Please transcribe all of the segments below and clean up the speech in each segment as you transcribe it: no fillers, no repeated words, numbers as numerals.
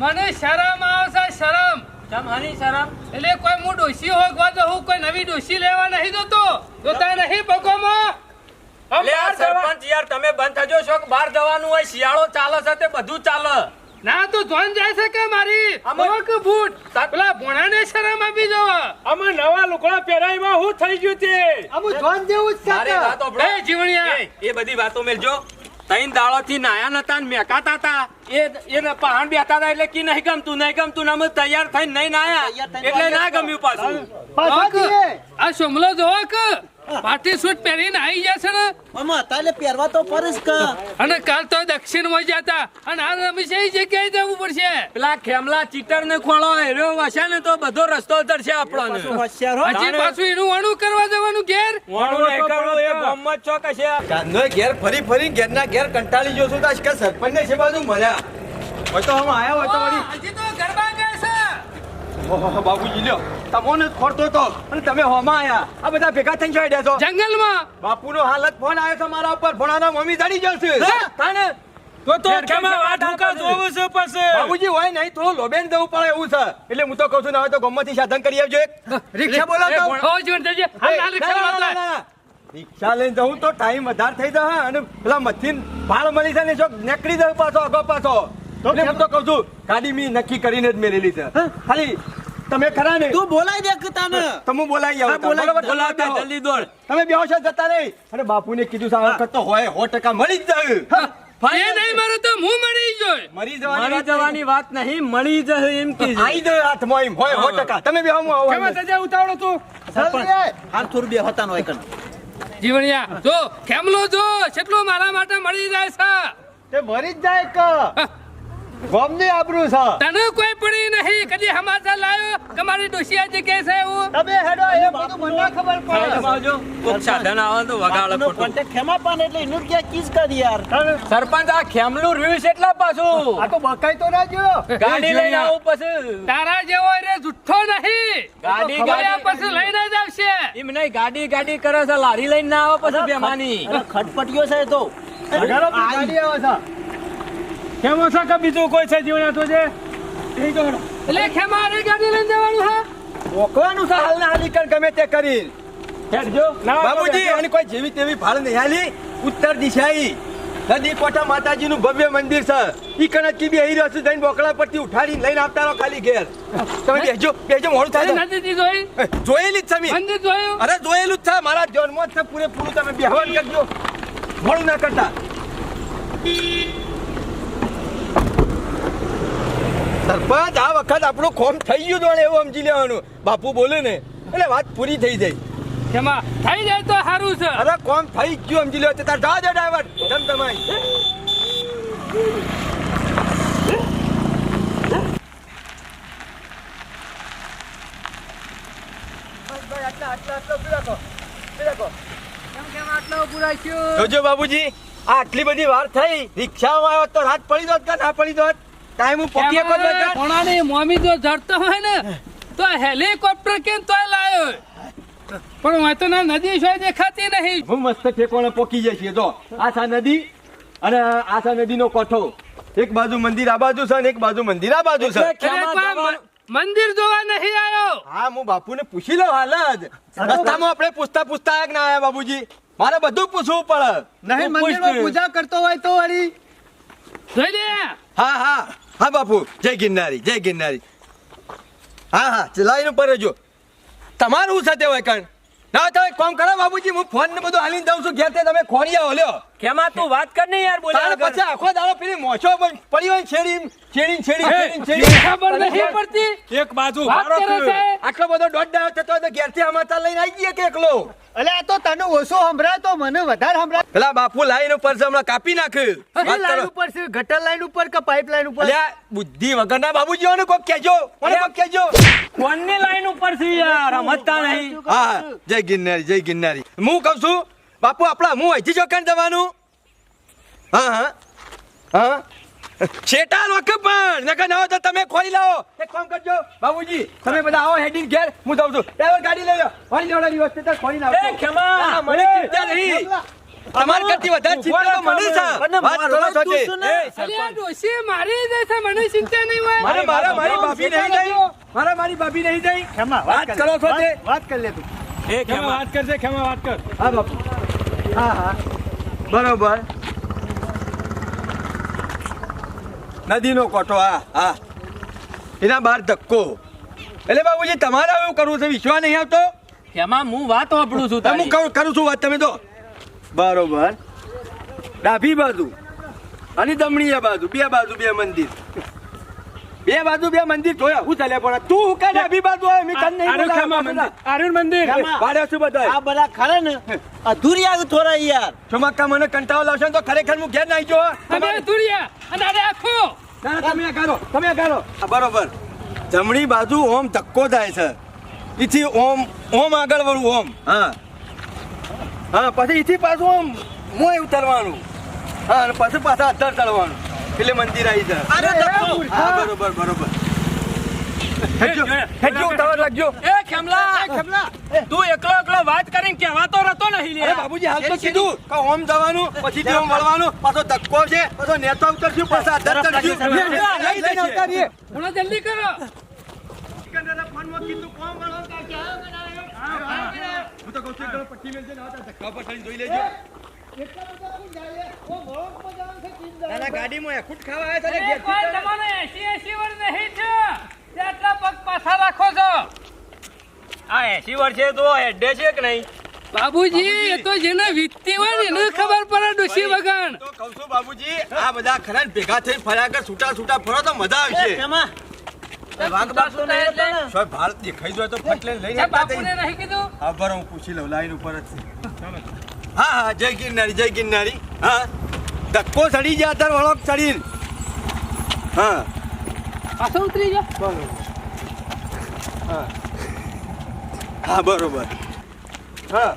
મને શરમ આવશે શરમ. કેમ હાની શરમ? એટલે કોઈ હું ડોશી હોગવા તો હું કોઈ નવી ડોશી લેવા નહીં જતો. જોતા નહીં બગોમાં. લે યાર સરપંચ યાર તમે બંધ થજો છો કે બહાર જવાનું હોય શિયાળો ચાલે છે તે બધું ચાલે. ના તો જોન જાય છે કે મારી અમોક બૂટ પેલા ભોણાને શરમ આપી જો. અમે નવા લુગડા પહેરાઈમાં હું થઈ ગયું તે અમુ જોન જેવું જ મારી છે. વાતો એ જીવણિયા એ બધી વાતો મેલજો. તૈન દાડોથી નાયા નતા ને મેકાતા હતા એ પહાણ બેઠા હતા એટલે કી નહીં ગમતું ને અમે તૈયાર થઈને નહીં નાયા એટલે ના ગમ્યું પાછું. પાછા જઈએ. આ સોમલો જોવો કે પાર્ટી સૂટ પહેરીને આવી જશે ને. અમે તાલે પહેરવા તો પરસ ક અને કાલ તો દક્ષિણ માં જતા અને આ રમેશ એ જગ્યાએ જવું પડશે. પેલા ખેમલા ચીટર ને ખોળો હેરો વસે ને તો બધો રસ્તો ઉતરશે આપણને. હોશિયાર હો. હજી પાછું એનું વાણું કરવા જવાનું ઘેર. વાણું નહીં કરવું એ ગમત છો કશે. કાંદો ઘેર ફરી ઘેરના ઘેર કંટાળી ગયો છું તો આજકાલ સરપંચ ને છે બાજુ મળ્યા હોય તો આમાં આયા હોય તો વળી હજી તો ગરબા ગાય છે. ઓહો બાબુજી લ્યો તમોને ખોરતો તો અને તમે હોમાં આયા આ બધા ભેગા થઈને જોઈ દેજો જંગલમાં બાપુનો હાલત ફોન આવ્યો છે મારા ઉપર ભણાના મમ્મી ચડી જશે તાને તો ખેમા વાત હુકા જોવું છે પછી. બાબુજી હોય નહીં થોડું લોબેન જવું પડે એવું છે એટલે હું તો કહું છું ને હવે તો ગમતથી સાધન કરી આવજો એક રિક્ષા બોલાવતો હો જીવન દેજે હાલ રિક્ષા બોલાવ. રિક્ષા લઈને જવું તો ટાઈમ વધારે થઈ જશે અને પેલા મથીન ભાળ મળી છે ને જો નીકળી જવું પાછો આગો પાછો એટલે હું તો કહું છું ગાડી મી નક્કી કરીને જ મેલેલી છે ખાલી તમે ખરા ને તું બોલાઈ દે કે તને તમે બોલાઈ આવો બરોબર બોલાવતા જલ્દી દોડ. તમે બેહોશ જ જતા નહીં અને બાપુને કીધું છે આ વખત તો હોય 100% મળી જ જાય એ નહીં મારું તો હું મળી જોય. મરી મળી જવાની વાત નહીં મળી જશે એમ કે આઈ દે હાથમાં એમ હોય 100%. તમે બેહો હું આવું કેમાં તજે ઉતાવળો તું. હાલ થોડું બે હોતા નો એકન જીવણિયા જો ખેમલો જો કેટલું મારા માટે મળી જાય છે. તે મરી જ જાય કે ગોમની આબરૂ છે તને કોઈ પડી નહીં કદી સમાચાર લાયો કે મારી ડોશિયા જે કે છે એવું. તમે હેડો એ બધું મને ખબર પડે. આવજો કોક સાધન આવે તો વગાડે ખોટું. કોન્ટેક્ટ ખેમા પાન એટલે એનું ક્યાં કીસ કરી યાર. સરપંચ આ ખેમલું રહ્યું છે એટલા પાછું આ તો બકાઈ તો ના ગયો ગાડી લઈને આવું પછી તારા જેવો રે જુઠ્ઠો નહીં. ગાડી ગયા પછી લઈને જ આવશે. એમ નહીં ગાડી કરે છે લારી લઈને ના આવે પછી બેમાની. અરે ખટપટીયો છે એ તો ઘરો પર ગાડી આવે છે કેમો છે કે બીજું કોઈ છે જીવણિયા તો છે એટલે ખેમા રે ગાડી લઈને જવાનું હા. રોકવાનું છે હાલના હાલી કર ગમે તે કરી હેડજો બાબુજી અને કોઈ જેવી તેવી ભાળ નહીં હાલી ઉત્તર દિશાઈ નદી કોઠા માતાજીનું ભવ્ય મંદિર છે ઈ કણક કી બેહી રહ્યો છું જઈને બોકડા પરથી ઉઠાડીને લઈને આવતા રહો ખાલી ઘેર તમે બેજો મોડું થાય છે. નથી જોઈ જોયેલી જ છે મી. મંદિર જોયું. અરે જોયેલું જ છે મારા જન્મો જ છે પૂરેપૂરું તમે બેહવાનું કરજો મોડું ના કરતા સરપંચ આ વખત આપણું ખોમ થઈ ગયું જોડે એવું સમજી લેવાનું બાપુ બોલે ને એટલે વાત પૂરી થઈ જાય ખેમા થઈ જાય તો સારું છે. અરે કોમ થઈ ગયું સમજી લો તાર જા દે ડ્રાઈવર જમ તમારી જોજો બાબુજી આ આટલી બધી વાર થઈ રિક્ષામાં આવ્યો તો રાત પડી દોત કે ના પડી દોત ટાઈમ હું પકીએ કોઈ દોત કોણાની મોમી જો જડતો હોય ને તો હેલિકોપ્ટર કેમ તોય લાયો પણ હું તો ના નદી શોય દેખાતી નહીં. હું મસ્ત ઠેકોણે પોકી જાય છે જો આ છે નદી અને આ છે નદીનો કોઠો એક બાજુ મંદિર આ બાજુ છે અને એક બાજુ મંદિર આ બાજુ છે મંદિર જોવા નહીં આવ્યો. હા હું બાપુને પૂછી લઉં હાલ જ રસ્તામાં આપણે પૂછતા આયા કે ના આયા બાબુજી મારે બધું પૂછવું પડે નહીં મંદિરમાં પૂજા કરતો હોય તો વળી જોઈ લે. હા હા હા બાપુ જય ગિરનારી હા હા ચલાવીને પર જો તમારું સાથે હોય કણ ના તો એક કામ કરો બાબુજી હું ફોન ને બધું હાલીને જાઉં છું ઘેર તે તમે ખોરી આવો લ્યો ખેમા તું વાત કર ને યાર તારે બોલા પછી આખો દાડો પેલી મોછો પડી હોય છેડી ખબર નહીં પડતી એક બાજુ વાત કરે છે. આટલો બધો દોઢ દાડો થતો હોય તો ઘેરથી સમાચાર લઈને આવી ગયો કે એકલો અલે આ તો તને ઓછો સંભળાય તો મને વધારે સંભળાય. પેલા બાપુ લાઈન ઉપર છે હમણાં કાપી નાખ્યું વાત લાઈન કરો ઉપર છે ગટર લાઈન ઉપર કે પાઇપ લાઈન ઉપર અલ્યા બુદ્ધિ વગરના બાબુજીઓને કોક કહેજો મને કોક કહેજો કોણની લાઈન ઉપર છે યાર સમજતા નહીં. હા જય ગિરનારી હું કહું છું બાપુ આપણા હું અહીંથી જોકાણ જવાનું હા છેટા રોકે પણ નકર ના હોય તો તમે ખોઈ લાવો એક કામ કરજો બાબુજી તમે બધા આવો હેડિંગ ઘેર હું જાઉં છું ડ્રાઈવર ગાડી લઈ લો ખોઈ લેવાનો દિવસ તે ખોઈ ના એ ખેમા મને ચિંતા નહીં તમાર કરતી વધારે ચિંતા તો મને છે. વાત કરો છો તે. અલ્યા ડોશી મારી જાય છે, મને ચિંતા નહીં હોય. મારી ભાભી નહીં થઈ. મારી ભાભી નહીં થઈ. ખેમા વાત કરો છો તે. વાત કરી લે તું. વાત કરજે ખેમા વાત કર. હા બાપુ. હા બરોબર. નદીનો કોઠો. હા એના બહાર ધક્કો. એટલે બાબુજી તમારે એવું કરવું છે, વિશ્વાસ નહીં આવતો? એમાં હું વાત વાપરું છું હું તારી. કરું છું વાત, તમે તો બરોબર. ડાભી બાજુ અને દમણી બાજુ, બે મંદિર. બે બાજુ બે મંદિર જોયા. હું ચાલે પણ તું હું કા ડાભી બાજુ આવે? મેં તને નહીં બોલાવ્યો. આર્યન મંદિર પાડ્યો છું બધા. આ બધા ખરા ને અધૂરી આગ થોડા યાર. ચમક્કા મને કંટાળો લાવશે ને તો ખરેખર હું ઘેર નાઈ જો. તમે ધુરિયા અને અરે આખો ના તમે આ કરો. બરોબર. જમણી બાજુ ઓમ ધક્કો થાય છે. ઈથી ઓમ આગળ વળું ઓમ. હા પછી ઈથી પાછું ઓમ મોય ઉતરવાનું. હા અને પછી પાછા અત્તર ચડવાનું. એટલે મંદિર આવી જાય. હા બરોબર. હેડજો ઉતાવળ રાખજો. એ ખેમલા તું એકલો વાત કરીને કહેવાતો રહેતો નહીં લે. અરે બાબુજી હાલ તો કીધું કે ઓમ જવાનું પછી ઓમ વળવાનું. પાછો ધક્કો છે, પાછો નેતો ઉતરશું, પાછા અત્તર ચડશું. થોડા જલ્દી કરો. હું તો કહું છું પટ્ટી મેલજે ને ધક્કા પર થઈને જોઈ લેજો. ગાડીમાં એખુટ ખાવા આવ્યા એ કોઈ તમને 80 વર્ષ નહીં છે તે આટલા પગ પાછા રાખો છો. આ 80 વર્ષે તો હેડે છે કે નહીં? બાબુજી એ તો જેને વીતતી હોય ને એને ખબર પડે ડોશી વગર. તો કહું છું બાબુજી આ બધા ખરા ભેગા થઈને ફર્યા કર, છૂટા ફરો તો મજા આવશે. સાહેબ ભારત દેખાઈ જાય તો ફટ લઈને લઈને બાપુને નહીં કીધું? હા બરો હું પૂછી લઉં. લાઈન ઉપર જ છે. હા જય ગિરનારી. હા ધક્કો ચડી જાય તાર વળોક ચડીને. હા પાછો ઉતરી જાઓ. હા બરોબર. હા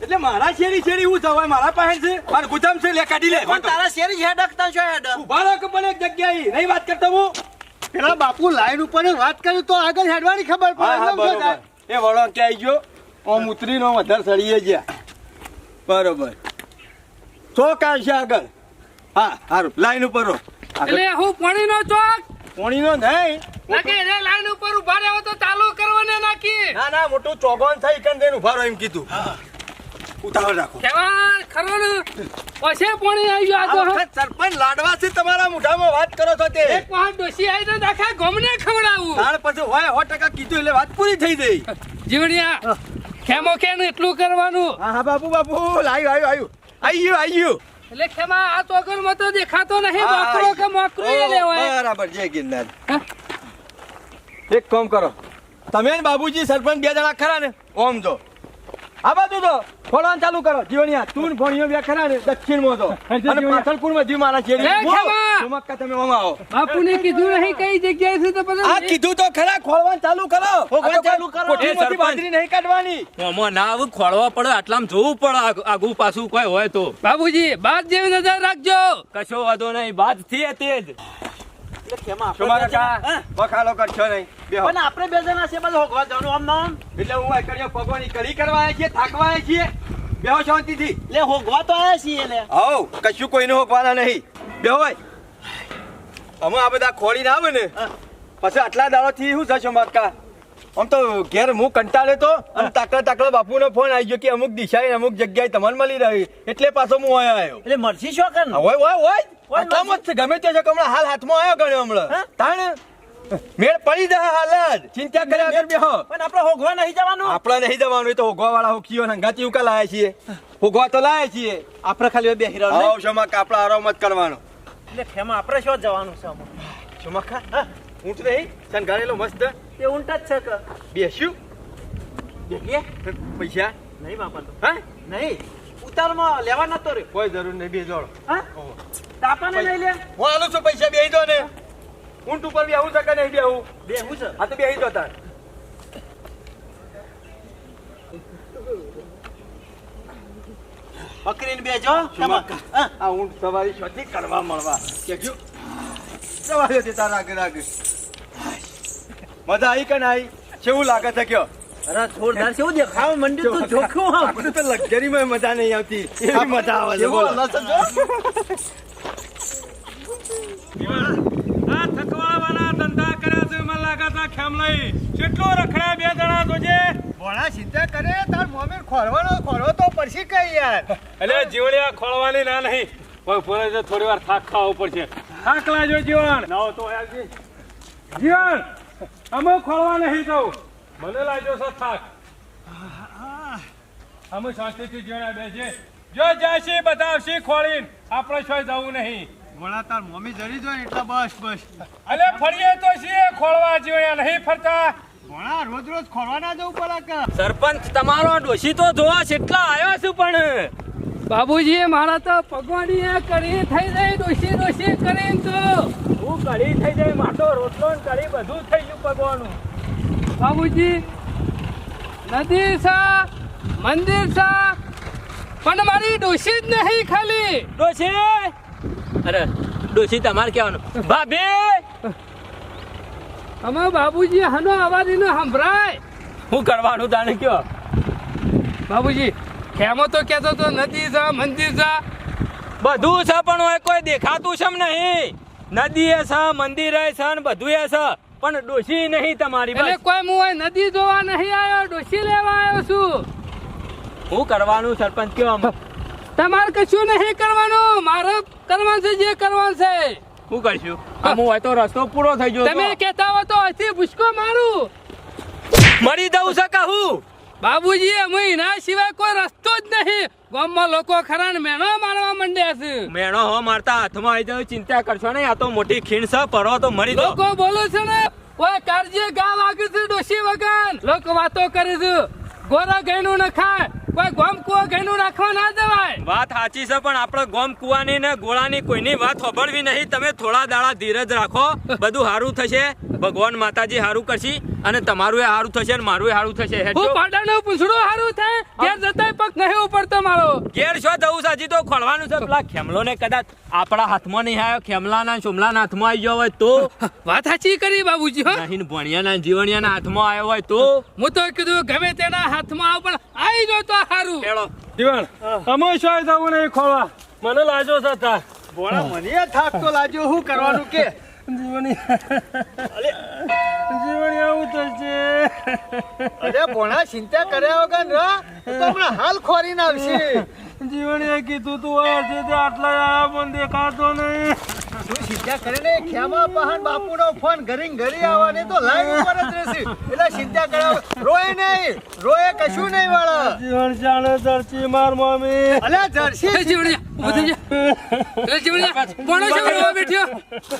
એટલે મારા શેરી હું જવાય મારા પાસે છે. મારા ગુજામ છે લે કાઢી લે. તારા શેરી હેડકતા છો હેડ. ઉભા રહો કે મને એક જગ્યાએ નહીં વાત કરતો હું. પેલા બાપુ લાઈન ઉપર વાત કર્યું તો આગળ હેડવાની ખબર હા પડે. બરોબર. એ વળો ક્યાં આવી ગયો? ઓમ ઉતરીનો વધારે સળીએ ગયા. બરોબર. ચોક આવશે આગળ. હા સારું લાઈન ઉપર રહો. એટલે હું પાણીનો ચોક પોણીનો નહીં. નાખી એને લાઈન ઉપર ઉભા રહ્યો તો ચાલુ કરવાને નાખી. ના મોટું ચોગોન થઈ કન દેન ઉભા રહો એમ કીધું. ઉતાવળ રાખો. કેવા ખરો ને પછી પાણી આવી ગયો આ વખત સરપંચ લાડવા છે તમારા મોઢામાં વાત કરો છો તે. એક પાંચ ડોશી આવી તો આખા ગામને ખવડાવું. તાર પછી હોય 100% કીધું એટલે વાત પૂરી થઈ ગઈ. જીવણિયા ખેમો કેન એટલું કરવાનું. હા બાપુ આવ્યું. એટલે ખેમા આ ચોગરમાં તો દેખાતો નહીં. મોકરો કે મોકરો એ લેવાય. બરાબર જય ગિરનાર. એક કામ કરો તમે ને બાબુજી સરપંચ બે જણા ખરા ને ઓમ જો આ બાજુ તો ફોડવાનું ચાલુ કરો. જીવણિયા તું ભણિયો બે ખરા ને દક્ષિણમાં તો અને પાછળપુરમાં જીવ મારા શેરી. ચમક્કા તમે ઓમ આવો. બાપુને કીધું નહીં કઈ જગ્યાએ છે તો પછી આ કીધું તો ખરા ખોળવાનું ચાલુ કરો. કોઠીમાંથી સરપંચ. બાજરી નહીં કાઢવાની. આમાં ના આવું ખોળવા પડે, આટલામાં જોવું પડે આગુ પાછું કોઈ હોય તો. બાબુજી બાદ જેવી નજર રાખજો. કશો વાંધો નહીં, બાદ થી તે જ. બખાડો કરશો નહીં. બેહો. પણ આપણે બે જણા છે બધું હોગવા જવાનું આમ નામ. એટલે હું આ કર્યો ભગવાનની કઢી કરવા આવ્યા છીએ, થાકવા આવ્યા છીએ. બેહો શાંતિથી. લે હોગવા તો આયા છીએ લે. આવ કશું કોઈને હોકવાના નહીં. બેહો ભાઈ. અમે આ બધા ખોડીને આવે ને પછી આટલા દાડોથી શું થશે મક્કા? આમ તો ઘેર હું કંટાળે તો અને તાકડા બાપુનો ફોન આવી ગયો કે અમુક દિશાએ અમુક જગ્યાએ તમને મળી રહી એટલે પાછો હું અહીંયા આવ્યો. એટલે મરસી શું કર હોય આટલામાં જ છે. ગમે તે છે હમણાં હાલ હાથમાં આવ્યો ગણ્યો હમણાં તાણ મેળ પડી જાય હાલ જ. ચિંતા કર્યા વગર બેહો. પણ આપણે હોગવા નહીં જવાનું. આપણે નહીં જવાનું. એ તો હોગવા વાળા હોકીઓ હંગાતી ઉકા લાયા છીએ. હોગવા તો લાયા છીએ. આપણે ખાલી બે હીરા આવ શમક આપણા આરામ જ કરવાનો. એટલે ખેમા આપણે શું જવાનું છે આમાં? શમકા ઊંટ નહીં સંઘારેલો મસ્ત તે ઊંટ જ છે કે બેસ્યું બેહીએ પૈસા નહીં બાપા તો હા નહીં ઉતારમાં લેવા નતો રે. કોઈ જરૂર નહીં. બે જોડો હા તાપાને લઈ લે. હું આલું છું પૈસા બેહી દો ને. ઊંટ ઉપર બેહું છે કે નહીં બેહું? બેહું છે. હા તો બેહી દો તાર. પકડીને બેજો. આ ઊંટ સવારી શોધી કરવા મળવા કેજો સવારી હતી તારા આગળ મજા આવી કે ના આવી? કેવું લાગે છે કયો? અરે જોરદાર છે, એવું દેખાવ મંદિર તો જોખું આમ. આપણે તો લક્ઝરીમાં મજા નહીં આવતી, એવી મજા આવે છે, બોલો. આ થકવાવાળા ધંધા કર્યા છે મને લાગતા ખેમલાઈ કેટલો રખડ્યા બે જણા જોજે. ભોળા ચિંતા કરે તાર મોમી ખોરવો તો પડશે કઈ યાર. એટલે જીવડિયા ખોળવાની ના નહીં કોઈ બોલે છે થોડી વાર થાક ખાવો પડશે. થાક લાજો જીવન નાઓ તો આવજે જીવન અમે ખોળવા નહીં કહું મને લાગ્યો છે થાક. અમે શાંતિથી જીવડા બેસે જો જાશી બતાવશી ખોળીને આપણે શોય જવું નહીં. ભોળા તાર મોમી જરી જોઈ એટલે બસ. અલે ફરીએ તો છીએ ખોળવા જીવયા નહીં ફરતા. ભોળા રોજ ખોરવા ના જવું પડે કે. સરપંચ તમારો ડોશી તો જોવા કેટલા આવ્યો છું પણ બાબુજી મારા તો પગવાડી કરી થઈ જાય ડોશી કરીને તો હું કઢી થઈ જાય માટો રોટલો ને કઢી બધું થઈ ગયું ભગવાનું. બાબુજી નદી સા મંદિર સા પણ મારી ડોશી જ નહીં ખાલી. ડોશી અરે ડોશી તમારે કહેવાનું ભાભી અમે બાબુજી હનો અવાજ એનો સંભળાય. શું કરવાનું તાને કયો બાબુજી ખેમો તો કહેતો તો નદી સા મંદિર સા બધું છે પણ હોય કોઈ દેખાતું છે નહીં. નદી એ છે મંદિર એ છે ને બધું એ છે પણ ડોશી નહીં તમારી એટલે બસ. કોઈ હું હોય નદી જોવા નહીં આવ્યો, ડોશી લેવા આવ્યો છું. શું કરવાનું સરપંચ કયો આમ? તમારે કશું નહીં કરવાનું, મારે કરવાનું છે જે કરવાનું છે. શું કરશું આમ હોય તો રસ્તો પૂરો થઈ ગયો તમે કહેતા હો તો અહીંથી ભૂસકો મારું. મરી દઉં છે કહું બાબુજી અમે એના સિવાય કોઈ રસ્તો જ નહીં. ગામમાં લોકો ખરા ને મેણો મારવા માંડ્યા છે. મેણો હો મારતા હાથમાં આવી જાય ચિંતા કરશો નહીં. આ તો મોટી ખીણ છે પરવા તો મરી દો. લોકો બોલે છે ને ઓય કારજે ગા વાગે છે ડોશી વગર. લોકો વાતો કરે છે ગોરા ગયનું ન ખાય, કોઈ ગોમ કુવા ગયનું નાખવા ના દેવાય. વાત સાચી છે પણ આપણે ગોમ કુવાની ને ગોળાની કોઈની વાત સાંભળવી નહીં. તમે થોડા દાડા ધીરજ રાખો, બધું સારું થશે. ભગવાન માતાજી સારું કરશે અને તમારું સારું થશે અને મારું સારું થશે. હું પાડાનું પૂંછડું સારું થાય ઘેર જતાય પગ નહીં ઉપડતો મારો. ઘેર શું થવું છે? હજી તો ખોલવાનું છે. પેલા ખેમલો ને કદાચ આપણા હાથમાં નહીં આવ્યો, ખેમલાના સોમલાના હાથમાં આવી ગયો હોય તો વાત સાચી કરી બાબુજી. હો નહીં ભણિયાના જીવણિયાના હાથમાં આવ્યો હોય તો હું તો કીધું ગમે તેના હાથમાં આવ પણ આવી જો તો સારું. હેળો જીવણ અમે શું થવું નહીં ખોલવા મને લાજો છે તાર. ભોળા મને થાક તો લાગ્યો, શું કરવાનું કે. જીવણી આવું થશે. અરે ભોળા ચિંતા કર્યા વગર ના તો હમણાં હાલ ખોરીને આવશે. જીવણીએ કીધું તું આટલા આયા પણ દેખાતો નહીં. તું ચિંતા કરીને ખેમા પહાણ બાપુનો ફોન ઘરી આવવાની તો લાઈન ઉપર જ રહેશે. એટલે ચિંતા કર્યા રોય નહીં, રોય કશું નહીં વાળા. જીવણ ચાલે ધરતી માર મમ્મી. અલ્યા જર્સી એ જીવણિયા ઊભો થઈ જા. એ જીવણિયા કોનો છે રોવા બેઠ્યો?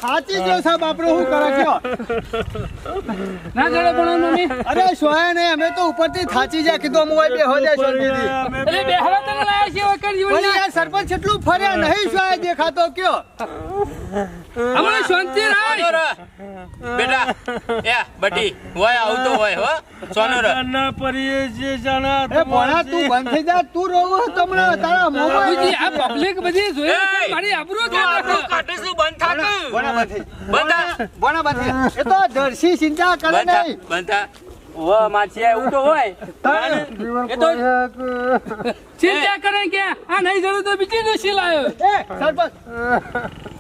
સાચી જો સાહેબ આપણે શું કરે કયો. ના જડે પણ મમ્મી. અરે સોયા નહીં, અમે તો ઉપરથી થાચી જા કીધું અમે હોય બેહો દે શાંતિથી. એટલે બેહવા તને લાયા છે વખત ઓલી જીવણિયા. યાર સરપંચ કેટલું ફર્યા નહીં સોયા દેખાતો કયો. હમણાં શાંતિ રાખ. બેટા એ બટી હોય આવું તો હોય હો સોનો ર ના પરીએ જે જાના એ ભોળા તું બંધ થઈ જા, તું રોવો તો હમણાં તારા બાબુજી મોમાં. આ પબ્લિક બધી જોઈ છે, મારી આબરૂ કાઢે. કાઢીશું બંધ થાક ભોળા બંધ થઈ જા. બંધ ભોળા બંધ થઈ જા. એ તો જર્સી ચિંતા કરે નહીં. બંધ ઓ માછી એવું તો હોય એ તો ચિંતા કરે કે આ નહીં જરૂર તો બીજી ડોશી લાયો. એ સરપંચ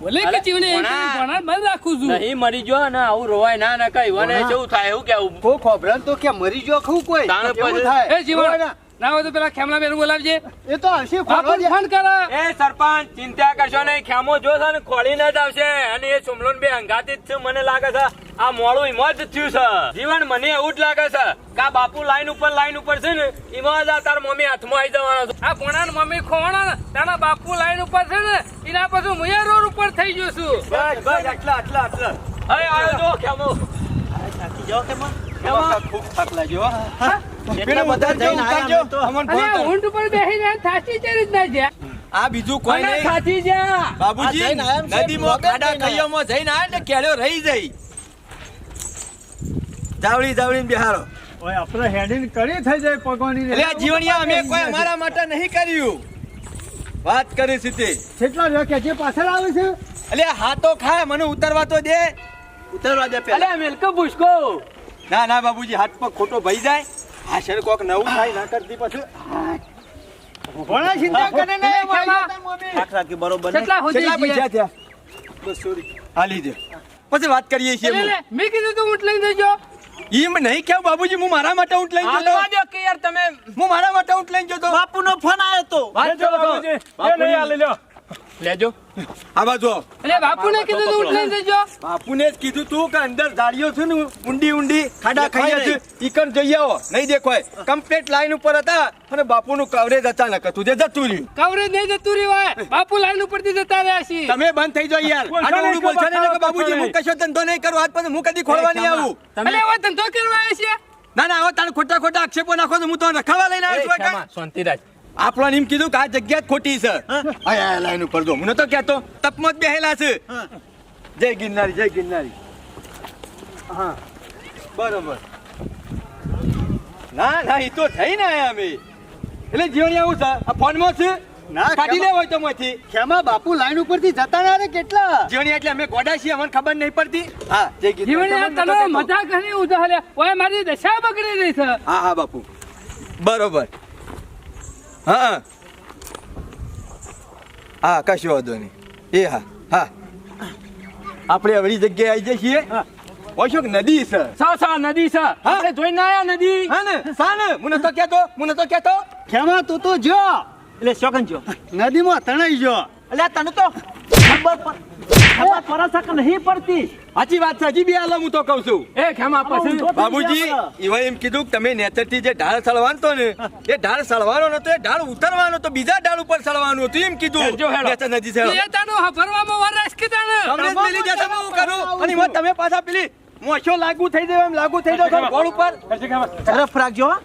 બોલે કે જીવને એમ કરી ભણાર બંધ રાખું છું. નહીં મરી જો ને આવું રોવાય ના ના કઈ વને કેવું થાય એવું કેવું કો ખોબરન તો કે મરી જો ખવું કોઈ તાણે એવું પછી- થાય. એ જીવણ ના હોય તો પેલા ખેમલા બેન બોલાવજે. એ તો હશે ખોરવા આપણ દે. ફોન કરે. એ સરપંચ ચિંતા કરશો નહીં ખેમો જો છે ને ખોલીને જ આવશે અને એ સુમલોન બે હંગાતી જ છે મને લાગે છે આ મોડું એમાં જ થયું છે જીવન મને એવું જ લાગે છે કે આ બાપુ લાઈન ઉપર છે ને એમાં જ આ તાર મમ્મી હાથમાં આવી જવાનો છે આ ભોણા ને મમ્મી ખોવાણા ને તારા બાપુ લાઈન ઉપર છે ને એના પછી મુયા રોડ ઉપર થઈ ગયો છું. બસ બસ આટલા હવે આવ્યો જો ખેમો સાચી જાઓ ખેમો ખૂબ થાક લાગ્યો હો. એટલા બધા જઈને આયા અમે તો. અમને ફોન અરે કરો. ઊંટ ઉપર બેહીને થાચી ચડી જ ના જ્યાં. આ બીજું કોઈ નહીં. સાચી જા બાબુજી આ જઈને આયા એમ છે, નદીમાં મોગલ ખાડા જઈને કૈયામાં જઈને આયા ને કેળ્યો રહી જઈ. જાવડી બિહારો. ઓય આપણે હેડિંગ કરી થઈ જાય પગવાની. એટલે આ જીવણિયા અમે કોઈ અમારા માટે નહીં કર્યું. વાત કરી છે તે. કેટલા રહ્યો કે જે પાછળ આવે છે. એટલે હાથો ખાય મને ઉતરવા તો દે. ઉતરવા દે પેલા. અલે મિલકો પૂછકો ના બાબુજી હાથ પર ખોટો ભઈ જાય. આ શેર કોક નવું થાય ના કરતી પછી ભણા ચિંતા કરે ને એટલે મારી ખેમા. તાર મમ્મી. રાખ રાખી બરોબર નહીં. કેટલા કેટલા હોતી પૈસા થયા 200 હાલી દે પછી વાત કરીએ છીએ લે મેં કીધું તું ઊંટ લઈને જજો ઈમ નહીં કેવું બાબુજી હું મારા માટે ઊંટ લઈને જતો હાલવા દો કે યાર તમે હું મારા માટે ઊંટ લઈને જતો બાપુનો ફોન આવ્યો તો વાત કરો તો. લેજો આ બાજુ આવો. એટલે બાપુને કીધું તું ઊંટ લઈને જજો બાપુને જ કીધું તું કે અંદર ઝાડીઓ છે ને ઊંડી ખાડા ખાઈએ છે ઈકણ જઈ આવો નહીં દેખાય કમ્પ્લીટ લાઈન ઉપર હતા અને બાપુનું કવરેજ અચાનક હતું જે જતું રહ્યું કવરેજ નહીં જતું રહ્યું હોય બાપુ લાઈન ઉપરથી જતા રહ્યા છીએ તમે બંધ થઈ જાઓ યાર આટલું બોલશો ને કે બાબુજી હું કશો ધંધો નહીં કરું આજ પછી હું કદી ખોલવા નહીં આવું એટલે હવે ધંધો કરવા આવ્યા છીએ ના ના હવે તારે ખોટા આક્ષેપો નાખો તો હું તો રખાવા લઈને આવ્યો છું કાકા. શાંતિ રાખ આપણને એમ કીધું કે આ જગ્યા જ ખોટી છે આયા લાઈન ઉપર જો મને તો કહેતો તપમાં જ બેહેલા છે જય ગિરનારી હા બરોબર ના એ તો થઈ ને આયા અમે એટલે જીવન આવું છે આ ફોનમાં છે ના, કાઢી લે હોય તો માંથી ખેમા બાપુ લાઈન ઉપરથી જતા ના રે કેટલા જીવણી એટલે અમે ગોડા છીએ અમને ખબર નહીં પડતી હા જય જીવન ગિરનારી તને મજા ઘણી ઉધારે ઓય મારી દશા બગડી રહી છે હા બાપુ બરોબર હા કશો વાંધો નહીં એ હા આપણે અવળી જગ્યાએ આવી જઈએ છીએ ઓછોક નદી છે સા નદી છે આપણે જોઈને આયા નદી હા ને સા ને મને તો કહેતો ખેમા તું તો જો એટલે શોખન છો નદીમાં તણાઈ ગયો એટલે તને તો ખબર પડે કે નહીં પડતી સાચી વાત છે હજી બી હાલ હું તો કહું છું એ ખેમા પછી બાબુજી એવા એમ કીધું કે તમે નેચરથી જે ઢાળ સળવાનો તો ને એ ઢાળ સળવાનો નતો એ ઢાળ ઉતરવાનો તો બીજા ઢાળ ઉપર સળવાનું હતું એમ કીધું જો હેડો. નેચર નદી છે એ તાનું હફરવામાં વરસ કે તાને તમને જ મિલી જશે હું કરું અને એમાં તમે પાછા પેલી મોછો લાગુ થઈ જાય એમ લાગુ થઈ જાય ગોળ ઉપર તરફ રાખજો હો.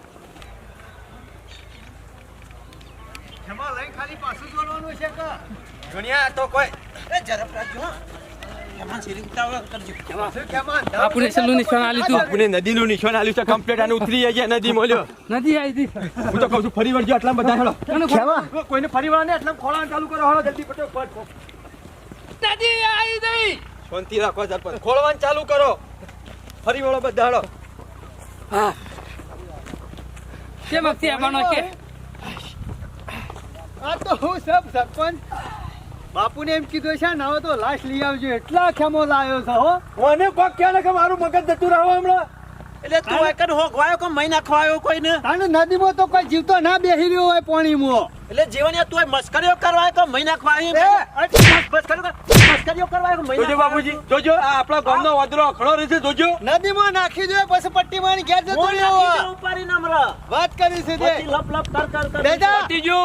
ખેમા લઈ ખાલી પાછું જોડવાનું છે કે દુનિયા તો કોઈ એ ઝડપ રાખજો હો. એમાં સીરી ઉતાવળ કરજો. ખેમા બાપુને છેલ્લું નિશાન આલી તું બાપુને નદીનું નિશાન આલ્યું છે કમ્પ્લીટ અને ઉતરી જાય નદી મોલ્યો નથી આવી હતી હું તો કહું છું ફરી વળજો આટલા બધા હેડો ખેમા કોઈને ફરી વળાને આટલા ખોળવાનું ચાલુ કરો હાલો જલ્દી ફટોફટ નદી આવી ગઈ શાંતિ રાખો સરપંચ ખોળવાનું ચાલુ કરો ફરી વળો બધા હેડો કેમ અક્ષી આવવાનો છે આ તો હું સબ સરપંચ બાપુને એમ કીધું છે ના તો લાશ લઈ આવજો એટલા ખેમો લાવ્યો છે હો મને કોક કહે ને કે મારું મગજ જતું રહો હમણાં એટલે તું એકન હોગવાયો કે મહિના ખવાયો કોઈને તાને નદીમાં તો કોઈ જીવતો ના બેહી રહ્યો હોય પાણીમાં એટલે જીવન તું મસ્કરીઓ કરવાય કે મહિના ખવાય મસ્કરીઓ કરવાય કે જોજો મહિના બાબુજી જોજો આ આપણા ગામનો વાદરો અખડો રહેશે જોજો નદીમાં નાખી દો પછી પટ્ટી મારી ઘેર જતો રહ્યો ઉપાડી ના મરા વાત કરી છે તે પછી લપ લપ કર બેટા પતિજુ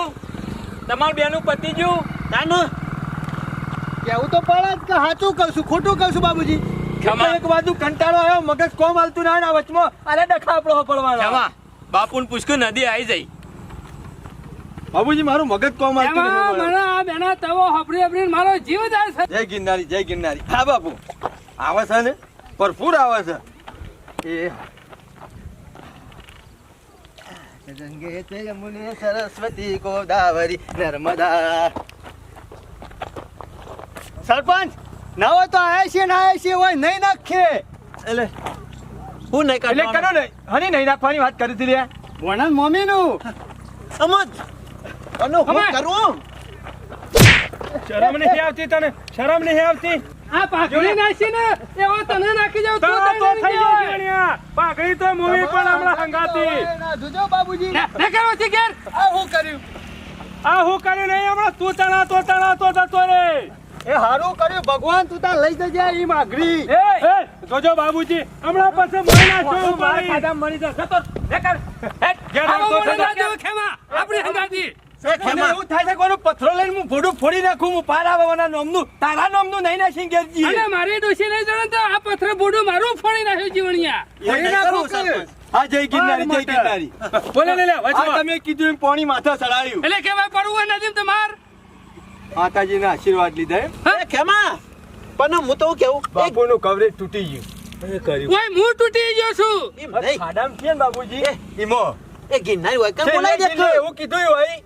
તમારું બેનું પતિજુ તાનું કેવું તો પડે જ કે સાચું કહું છું ખોટું કહું છું બાબુજી ખેમા એક બાજુ કંટાળો આવ્યો મગજ કોમ હાલતું ના આ વચમાં અરે ડખા આપણો પડવાનો ખેમા બાપુને પૂછ્યું નદી આવી જાય બાબુજી મારું મગજ કોમ હાલતું એમાં નહીં મને આ બેના તવો હપડી હપડી મારો જીવ જાય છે જય ગિરનારી હા બાપુ આવે છે ને ભરપૂર આવે છે એ ગંગે તે યમુને સરસ્વતી ગોદાવરી નર્મદા સરપંચ નવો તો આયા છે ને આયા છે હોય નહીં નાખે એટલે હું નહીં એટલે કાઢવાનો કરો ને હની નહીં નાખવાની વાત કરી હતી લ્યા વણન મમ્મી નું સમજ અને હું અમાય. કરું શરમ નહીં આવતી તને શરમ નહીં આવતી આ પાઘડી નાખી ને એવો તને નાખી જાવ તો પાઘડી તો મૂવી પણ હમણાં હંગાતી ના જોજો બાબુજી ના કરો છે ઘેર આ હું કર્યું આ હું કર્યું નહીં હમણાં તું તણાતો જતો રે એ હારું કર્યું ભગવાન તું તાર લઈ જજે ઈ માગરી એ જોજો બાબુજી હમણાં પછી મહિના છો મારી ખાધા મરી જશે તો બેકાર આવો મને ના દેવો ખેમા આપણી હંગાતી મને એવું થાય છે કોનું પથરો લઈને હું ભોડું ફોડી નાખું હું પાર આવવાના નામનું તારા નામનું નહીં નાખી ગેરજી અને મારી ડોશી નહીં જણે તો આ પથ્થર બોડું મારું ફોડી નાખ્યું જીવણિયા ફોડી નાખું કે? હા જય ગિરનારી બોલે લે આ તમે કીધું એમ પાણી માથે ચડાયું એટલે કેવાય પડવું હોય નથી તમાર માતાજીના આશીર્વાદ લીધા એમ એ ખેમા પણ હું તો કેવું બાપુનું કવરેજ તૂટી ગયું કર્યું કોઈ મું તૂટી ગયો છું એમ નહીં ખાડામ છે ને બાબુજી ઈમો એ ગિરનારી હોય કે બોલાઈ છેલ્લે દે એવું કીધું હોય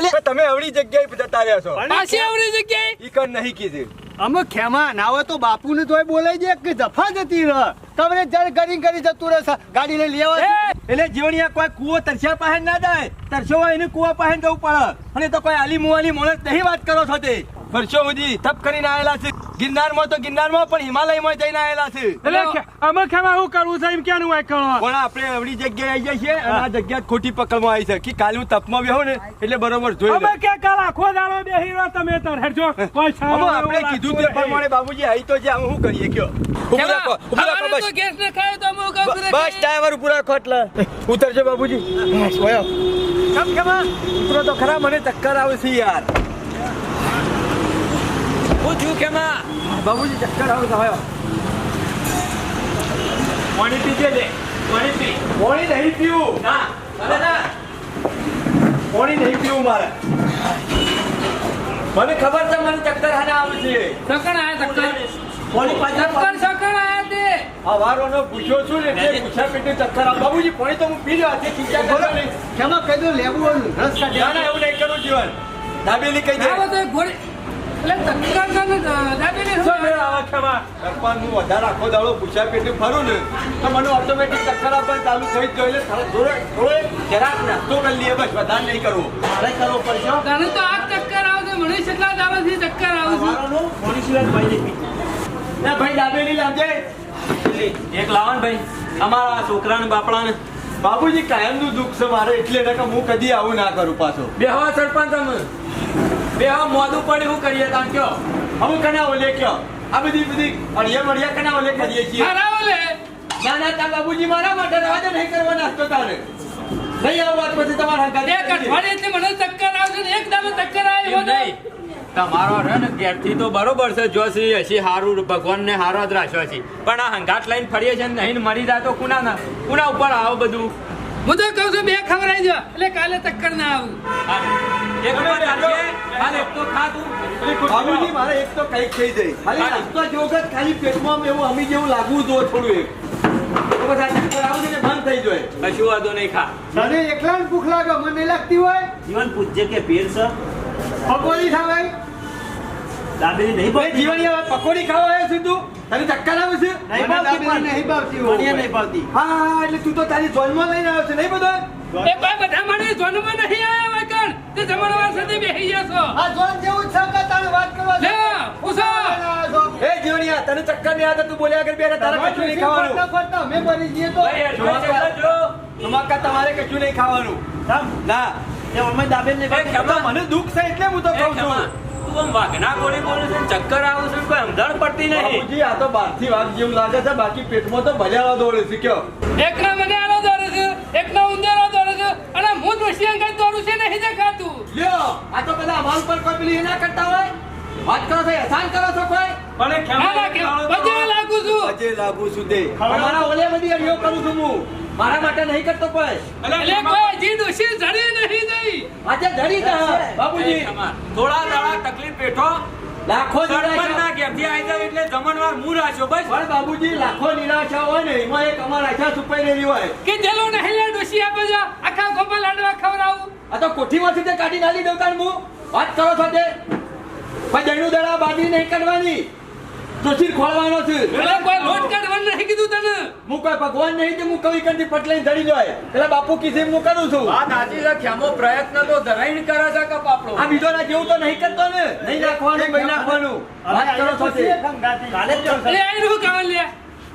કે તમે અવળી જગ્યાએ જતા રહ્યા છો પાછી આવડી જગ્યાએ ઈ કર નહીં કીધું અમે ખેમા ના હોય તો બાપુને તોય બોલાઈ દે કે જફા જતી રહ કવરેજ જયારે કરી જતું રહેશે ગાડી લઈ લેવા એ એટલે જીવણીયા કોઈ કૂવો તરસ્યા પાસે ના જાય, તરસ્યો હોય એને કૂવા પાસે જવું પડે. અને તો કોઈ આલી મુવાલી માણસ નહીં વાત કરો છો તે. વર્ષો સુધી તપ કરીને આયેલા છે ગિરનારમાં, તો ગિરનારમાં પણ હિમાલયમાં જઈને આયેલા છે. એટલે અમે ખેમા શું કરવું છે એમ ક્યાંનું હોય કરવા? પણ આપણે એવડી જગ્યાએ આવી જાય છે અને આ જગ્યા જ ખોટી પકડમાં આવી છે કે કાલે હું તપમાં બેહું ને એટલે બરોબર જોઈ અમે કે કાલ આખો દાડો બેહી રહ્યો તમે તો હેડજો કોઈ હવે આપણે કીધું તે પ્રમાણે બાબુજી આવી તો જે હું કરીએ કયો ઉભું રાખો બસ ગેસ ને ખાય તો અમે કામ કરે બસ ટાઈમ ઉપર રાખો એટલે ઉતરજો બાબુજી. બસ વયો કેમ કેમાં ઉતરો તો ખરા, મને ચક્કર આવે છે યાર. હું થયું કેમાં? બાબુજી ચક્કર આવે છે. વયો પાણી પીજે લે, પાણી પી. પાણી નહીં પીવું, ના અરે ના, પાણી નહીં પીવું મારે. મને ખબર છે મને ચક્કર હાને આવે છે. સકણ આયા સકણ પાણી પાછળ સકણ આયા તે હવારોનો પૂછ્યો છું ને એટલે પૂછ્યા પેટે ચક્કર આવે. બાબુજી પાણી તો હું પી લ્યો, આજે ખીચા કરો નહીં. કેમાં કહી દો લેવું રસ કાઢી ના ના એવું નહીં કરું જીવન. દાબેલી કહી દે. આ બધો ઘોડી એટલે ચક્કર ને દાબેલી શું મેળ આવે ખેમા? સરપંચ હું વધારે આખો દાડો પૂછ્યા પેટે ફરું ને તો મને ઓટોમેટિક ચક્કર આપવાનું ચાલુ થઈ જ જાય. એટલે થોડો જરાક નાસ્તો કરી લઈએ, બસ વધારે નહીં કરવું. મારે કરવો પડશે હો. તને તો આ ચક્કર આવે છે, મને કેટલા દાડાથી ચક્કર આવે છે. મારાનું પાણી સિવાય પાઈ નહીં પીતું. ના ભાઈ દાબેલી લાવજે. એક લાવો ને ભાઈ, અમારા છોકરાને બાપડાને. બાબુજી કાયમનું દુઃખ છે મારે, એટલે નકર હું કદી આવું ના કરું પાછો. બેહવા સરપંચ અમે બેહવા મોદું પડે શું કરીએ તાન કયો? અમુક કના ઓલે કયો આ બધી અડિયા કના ઓલે કરીએ છીએ. મારા ઓલે ના ના તા બાબુજી મારા માટે રવા દે, નહીં કરવા નાસ્તો તારે. નહીં આવું વાત પછી તમારા હંગાત એક અઠવાડિયેથી મને ચક્કર આવે છે ને એક દાડો ચક્કર આવે એમ નહીં. તમારો છે ને ઘેરથી તો બરોબર છે, જો હસી હારું ભગવાનને હારો જ રાખ્યો છે, પણ આ હંગાટ લઈને ફરીએ છે ને નહીં મરી જાય તો કુના ઉપર આવો બધું. હું તો કહું છું બે ખવડાવી દો એટલે કાલે ચક્કર ના આવું. એક વાર ચાલશે, હાલ એક તો ખા તું. બાબુજી મારે એક તો કઈક થઈ જાય. ખાલી નાસ્તો જોગ જ ખાલી પેટમાં એવું અમી જેવું લાગવું જોઈએ થોડું એક. તો બસ આ ચક્કર આવું છે ને બંધ થઈ જાય. કશું વાંધો નહીં, ખા. તને એકલા ભૂખ લાગે મને નહીં લાગતી હોય જીવન પૂછજે કે પીર છે પકોડી ખાવાય દાબેલી નહીં ભાઈ ભાવતી. જીવન હવે પકોડી ખાવા આવ્યો છે તું? તને ચક્કર આવે છે? નહીં મને ભાવતી દાબેલી પણ. નહીં ભાવતી મને હોય. નહીં ભાવતી. હા એટલે તું તો તારી જોનમાં લઈને આવ્યો છે નહીં બધો? એ કોઈ બધા મને જોનમાં નહીં આવ્યા હોય કણ તે જમણવાર સાથે બેસી જશો. આ જોન જેવું જ છે કે તારે વાત કરવા લે પૂછો એ જીવણિયા તને ચક્કર નહીં આવતા, તું બોલ્યા આગળ બેઠા તારે કશું નહીં ખાવાનું. ફરતા અમે બની જઈએ તો ભાઈ, એડવાન્સ એટલે જો. તમાકા તમારે કશું નહીં ખાવાનું. સામ, ના એ અમે દાબેલી નહીં ભાઈ, ભાવતી. ખબર? મને દુઃખ છે એટલે હું તો એ કહું ખેમા, છું. તું આમ વાઘના ગોળી બોલે છે, ચક્કર આવે છે, કોઈ સમજણ પડતી નહીં. બાબુજી આ તો બહારથી વાઘ જેવું લાગે છે, બાકી પેટમાં તો ભજાવા દોડે છે કયો. એકના મને આનો દોરે છે એકના ઉંદેરો દોરે છે અને હું દોશી અંગત દોરું છે નહીં દેખાતું. લ્યો આ તો બધા અમાર ઉપર કોઈ પેલી ના કરતા હોય. વાત કરો છો એહસાન કરો છો કોઈ? પણ ના ના કે બધે લાગુ છું. અજે લાગુ સુદે અમારા ઓલે બધી અડીઓ કરું છું હું, મારા માટે નહીં કરતો કોઈ. એટલે કોઈ હજી દોશી જડી નહીં જઈ. આજે ધડી જા બાબુજી. થોડા દાડા તકલીફ બેઠો, લાખો સરપંચના ઘેરથી આવી જાય એટલે જમણવાર મું રાખ્યો બસ. પણ બાબુજી લાખો નિરાશા હોય ને એમાં એક અમારા આશા છુપાઈ રહેલી હોય. કે જેલો નહીં લે ડોશી આપે છે આખા ગોપા લાડવા ખવડાવું. આ તો કોઠીમાંથી તે કાઢી નાલી દઉં તાર હું. વાત કરો છો તે ભાઈ દહીંનું દડા બાંધી નહીં કાઢવાની, દોશી ખોળવાનો છે. એટલે કોઈ લોટ કાઢવાનું નહીં કીધું તને. હું કોઈ ભગવાન નહીં કે હું કવિ કંઠી પટલાઈને ધડી જાય એટલે બાપુ કિસે હું કરું છું. વાત સાચી છે, ખેમો પ્રયત્ન તો ધરાઈને કરે છે કે પાપડો. આ બીજોના જેવું તો નહીં કરતો ને, નહીં નાખવાનું નહીં નાખવાનું. વાત કરો છો તે કાલે જ જલસા. એટલે આઈને હું ખાવાનું લે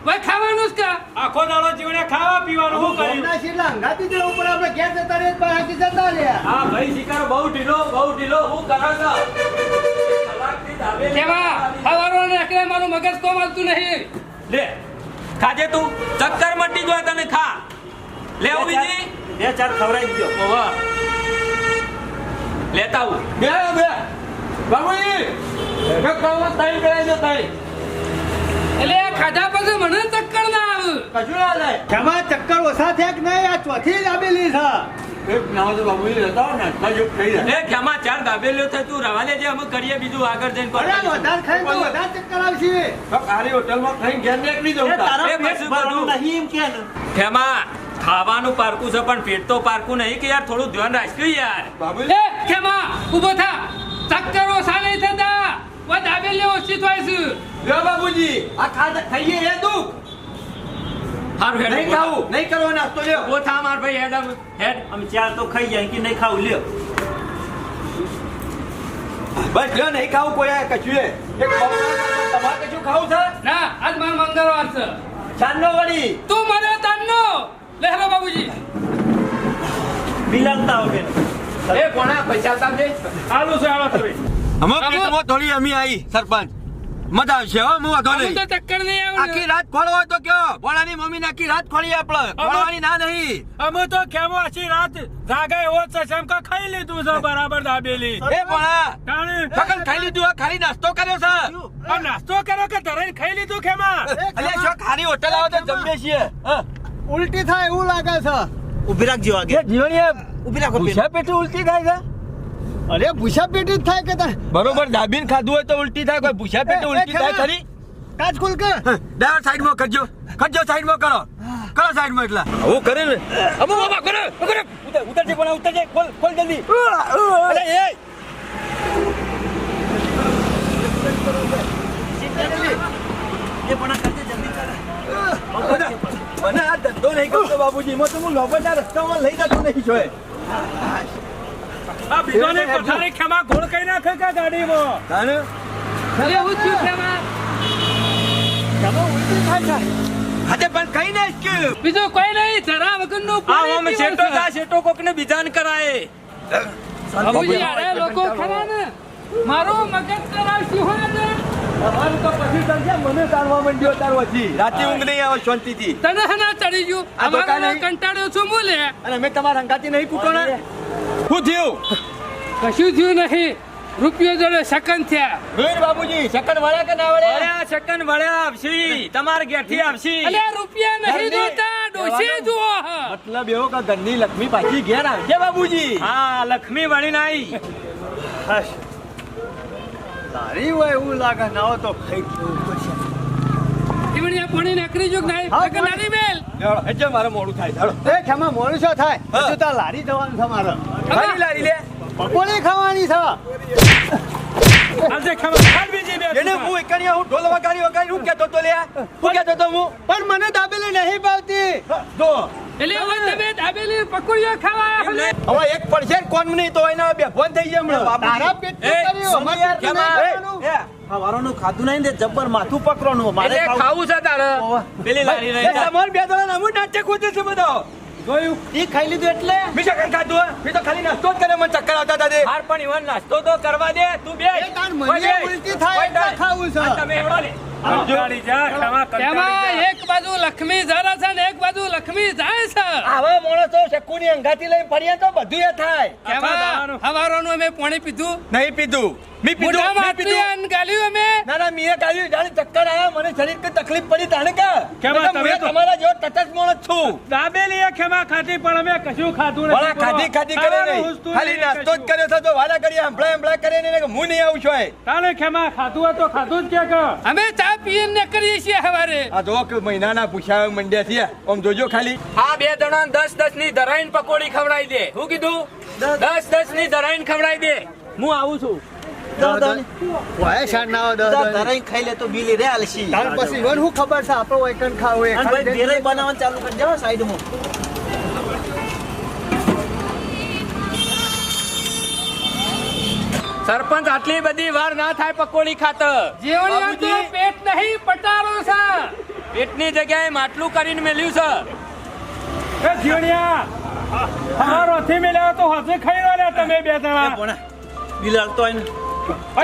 ભાઈ ખાવાનું જ કા. આખો દાડો જીવને ખાવા પીવાનું શું કર્યું? ના શીલા હંગાતી જવું પડે આપણે ઘેર જતા રહે પણ હાકી જતા રહ્યા હા ભાઈ, શિકાર બહુ ઢીલો હું કરો છો? કલાકથી દાબેલી કેવા હવારો નાખે મારું મગજ તો મળતું નહીં. લે ખાજે તું, ચક્કર મટી જાય તને, ખા. લે આવું બીજી બે ચાર ખવડાવી દો. ઓવા લેતા આવું. બે બે બાબુજી એક કામમાં ટાઈમ કરાવી દો તાઈ. એટલે આ ખાધા પછી મને ચક્કર ના આવે. કશું ના થાય. જેમાં ચક્કર ઓછા થયા કે નહીં આ ચોથી જ આવેલી છે એક નાવા તો બાબુજી રહેતા હોય ને આટલા જેવું થઈ જાય. એ ખેમા ચાર દાબેલીઓ થાય, તું રવા લેજે, અમે કરીએ બીજું આગળ જઈને. અરે વધારે ખાઈ તો વધારે ચક્કર આવશે તો સારી હોટલમાં ખાઈને ઘેર નીકળી જવું એ તાર. તારા એ પેટ પછી ભરવાનું બધું. નહીં એમ કે ને. ખેમા ખાવાનું પારકું છે પણ પેટ તો પારકું નહીં કે યાર, થોડું ધ્યાન રાખ્યું યાર. બાબુજી એ કેમાં ઊભો થા. ચક્કર ઓછા નહીં થતા. વા દાબેલી ઓછી થાય છે. લ્યો બાબુજી આ ખાઈએ એ દુઃખ. હારું હેડ નહીં ખાવું નહીં કરવો નાસ્તો લ્યો ઓ થા માર ભાઈ હેડ હેડ અમે ચાર તો ખાઈ જાય કે નહીં ખાવું લ્યો બસ લ્યો નહીં ખાવું કોઈ આ કશું એ એક તમારે કશું ખાવું છે ના આજ મારો મંગળવાર છે ચાંદનો વળી તું મને તાનનો લે હેલો બાબુજી બિલ આપતા આવો બેન એ કોના પૈસા તામજે આલુ છે આલો તમે અમે પેટમાં થોડી અમી આવી સરપંચ મજા આવશે હો હું વાંધો હું નહીં તો ચક્કર નહીં આખી આવે રાત ખોળવો તો કયો ભોળાની મમ્મી આખી રાત ખોળી આપણે ખોળવાની ના નહીં અમે તો કેમો આછી રાત જાગે એવો છે જેમ કે ખાઈ લીધું છે બરાબર દાબેલી એ ભોળા તાણે સકલ ખાઈ લીધું આ ખાલી નાસ્તો કર્યો છે આ નાસ્તો કર્યો કે ધરાઈને ખાઈ લીધું કેમાં અલ્યા શું ખાલી હોટલ આવો તો જમીએ છીએ હા ઉલટી થાય એવું લાગે છે ઊભી રાખજો આગે જીવણીયા ઊભી રાખો બેન ભૂસા પેટે ઉલટી થાય છે અરે ભૂસા પેટી જ થાય કે તાર બરોબર દાબીને ખાધું હોય તો ઉલટી થાય કોઈ ભૂસા પેટે ઉલટી થાય ખરી કાચ ખોલ કે ડ્રાઈવર સાઈડમાં કરજો સાઈડમાં કરો સાઈડમાં એટલા હું કરે ને અમો બાબા કરે ઉતરજે પણ ઉતરજે ખોલ જલ્દી અરે એ એ પણ કરજે જલ્દી કર મને આ ધંધો નહીં કરતો બાબુજી એમાં તો હું લોબરના રસ્તામાં લઈ જતો નહીં જોય આ બીજોને પથારી ખેમા ઘોળ કઈ નાખે કે ગાડીમાં તાને અરે હું થયું ખેમા ઉલટી થાય છે હાથે પણ કઈ ના કે બીજું કોઈ નહીં જરા વગરનું આ પાણી ઓમ પીવાનું શેટો છે. જા શેટો કોકને બીજાન કરાય બાબુજી અરે લોકો ખરા ને મારું મગજ કરાવશું હોય ને તમારું તો પછી સમજ્યા મને તારવા માંડ્યો તારવાથી રાતે ઊંઘ નહીં આવે શાંતિથી તને હના ચડી ગયું આ ધોકા અમારો નહીં. કંટાળ્યો છું મૂલે અને અમે તમારા હંગાતી નહીં કૂટો ને શું થયું કશું થયું નહીં રૂપિયો જોડે સેકન્ડ થયા વીર બાબુજી સેકન્ડ વાળા કે ના વાળા વળ્યા સેકન્ડ વળ્યા આવશી તમારે ઘેરથી આવશી અલે રૂપિયા નહીં જોતા ડોશી જુઓ હ. મતલબ એવો કે ઘરની લક્ષ્મી પાછી ઘેર આવશે બાબુજી હા લક્ષ્મી વળીને આવી તારી હોય એવું લાગે ના હોય તો ખાઈ જવું પડશે ઈવણિયા પાણી નાખરી જો નહીં હા, નકર નાની બેલ એટલે મારે મોડું થાય ચાલો એ ખેમા મોડું શું થાય હા. હજુ તાર લારી જવાનું છે મારે ખાલી લારી લે પકોડી ખાવાની છે આજે ખબર ખાલ બીજી બે એને હું એકણીયા હું ઢોલ વગાડી હું કહેતો તો લે હું કહેતો તો હું પણ મને દાબેલી નહીં ભાવતી જો એટલે હવે તમે દાબેલી પકોડીઓ ખાવા આયા હમણે. હવે એક પડશે ને કોણ નહીં તો એના બે ફોન થઈ જાય હમણાં તારા પેટ એ, કર્યું અમારે યાર, પેટ કેમાં? નહીં કરવાનું. ખાવાનું ખાધું નહીં ને જબ્બર માથું પકડવાનું મારે એટલે ખાવું છે તારે પેલી લારી એ રહી તમાર બે જણા નામું નાટ્ય ખોજે છે બધો જોયું ઈ ખાઈ લીધું એટલે બીજા કઈ ખાધું હોય? મેં તો ખાલી નાસ્તો જ કરે મને ચક્કર આવતા હતા તે. હાર પણ ઈવન નાસ્તો તો કરવા દે તું બે એ તાર મને ઉલટી થાય એટલે ખાવું છે તમે એવડો લે કંટાળી જા ખેમા એમાં એક બાજુ લક્ષ્મી જરા છે ને એક બાજુ લક્ષ્મી જાય છે આવા માણસો શકુની અંગાથી લઈને ફરીએ તો બધું એ થાય એમાં હવારોનું અમે પાણી પીધું નહીં પીધું મી પીધું મોઢામાં મી પીધું આટલી ગાલ્યું અમે ના ના મીએ કાઢ્યું જાણે ચક્કર આવ્યા મને શરીર કે તકલીફ પડી તાણે કા કેમ નકર તમે હું તો- તમારા જેવો તટસ્થ માણસ છું દાબેલી એ ખેમા ખાધી પણ અમે કશું ખાધું નથી વાળા ખાધી ખાધી કરે નહીં ખાલી નાસ્તો જ કર્યો છે તો વાલા કરી હંભળા કરે ને હું નહીં આવું છું એ. તાને ખેમા ખાધું હોય તો ખાધું જ કે અમે ચા પીને ને કરીએ છીએ હવારે આ જો કે મહિનાના પૂછાવે મંડ્યા થયા આમ જોજો ખાલી આ બે જણા 10 ની ધરાઈને પકોડી ખવડાવી દે શું કીધું 10 ની ધરાઈને ખવડાવી દે હું આવું છું વાય શાન ના હોય, દસ દસ. ધરાઈ ખાઈ લે તો બિલ રે આલસી તાર પછી ઈવન શું ખબર છે આપણો વૈકન ખાવું એ અને ભાઈ ખાલી ઘેરે બનાવવાનું ચાલુ કરી દેવા સાઈડમાં સરપંચ આટલી બધી વાર ના થાય પકોડી ખાતર જેવણિયા તો બાબુજી. પેટ નહીં પટારો છે પેટની જગ્યાએ માટલું કરીને મેલ્યું છે એ જીવણિયા અમારો થી મેલ્યો તો હજુ ખાઈ રહ્યા તમે બે જણા પણ બિલ આલતો હોય ને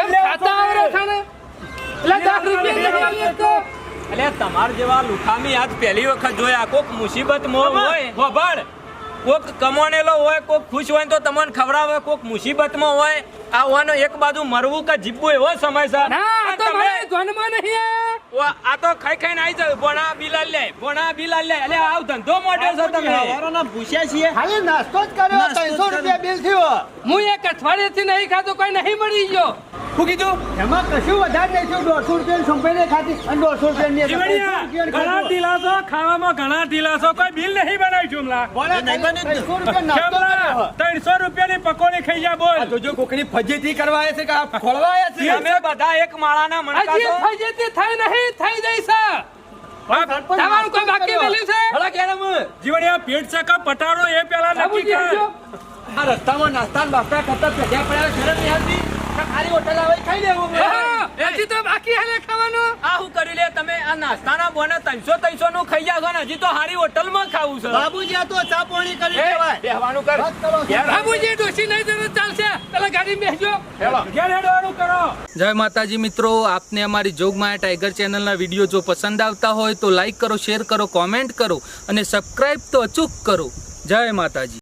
તમે ખાતા આવડે છે ને એટલે 10 રૂપિયા નહીં આલીએ તો એટલે તમાર જેવા લુખામી આજ પહેલી વખત જોયા કોક મુસીબત માં હોય હોભળ કોક કમાણેલો હોય કોક ખુશ હોય તો તમને ખવડાવે કોક મુસીબતમાં હોય આ હોવાનો એક બાજુ મરવું કે જીવવું એવો સમય છે ના આ અને તો તમે મારે ધ્યાનમાં નહીં આયા. આ તો ખાઈ ખાઈને આવી જાય ભોણા બિલાલ લે ભોણા બિલાલ લે એટલે આવ ધંધો મોઢ્યો છો તમે હવારોના ભૂસ્યા છીએ ખાલી નાસ્તો જ કર્યો નાસ્તો જ 300 રૂપિયા બિલ થયો હું એક અઠવાડિયેથી નહીં ખાતો કોઈ નહીં મળી ગયો શું કીધું એમાં કશું વધારે નહીં થયું 150 રૂપિયા સંભાઈને ખાધી અને 150 રૂપિયા ની ઘણા ઢીલા છો ખાવામાં ઘણા ઢીલા છો કોઈ બિલ નહીં બનાવ્યું જુમલા નહીં બન્યું જ ને. 300 રૂપિયા નાસ્તો કર્યો. 300 રૂપિયાની પકોડી ખાઈ જા બોલ આ જોજો કોકની ફજીતી કરવા આવ્યા છે કે આ ખોળવા આવ્યા છે અમે બધા એક માળાના મણકા હજી છો થઈ જતી થઈ નહીં થઈ જઈ છે તમારું કોઈ બાકી મેલ્યું છે પેટ છે કે પટારો એ પેલા નક્કી બાબુજી કર. આવજો. આ રસ્તામાં નાસ્તા ને બાપડા કરતા ભેગા પડ્યા શરમ નહીં આવતી તો ખાલી હોટલ આવે ખાઈ લેવું હા, હજી તો બાકી હાલે ખાવાનું. આ શું કરી લે તમે આ નાસ્તાના બોને 300 નું ખાઈ જાવ છો ને હજી તો હારી હોટલમાં ખાવું છે બાબુજી આ તો ચા પાણી કરી એ, દેવાય બેહવાનું કર વાત કરો. બાબુજી ડોશી નહીં જરૂર ચાલશે પેલા ગાડી બેસજો. ઘેર હેડવાનું કરો. જય માતાજી મિત્રો, આપને અમારી જોગમાયા ટાઈગર ચેનલના વિડીયો જો પસંદ આવતા હોય તો લાઈક કરો, શેર કરો, કોમેન્ટ કરો અને સબસ્ક્રાઇબ તો અચૂક કરો. જય માતાજી.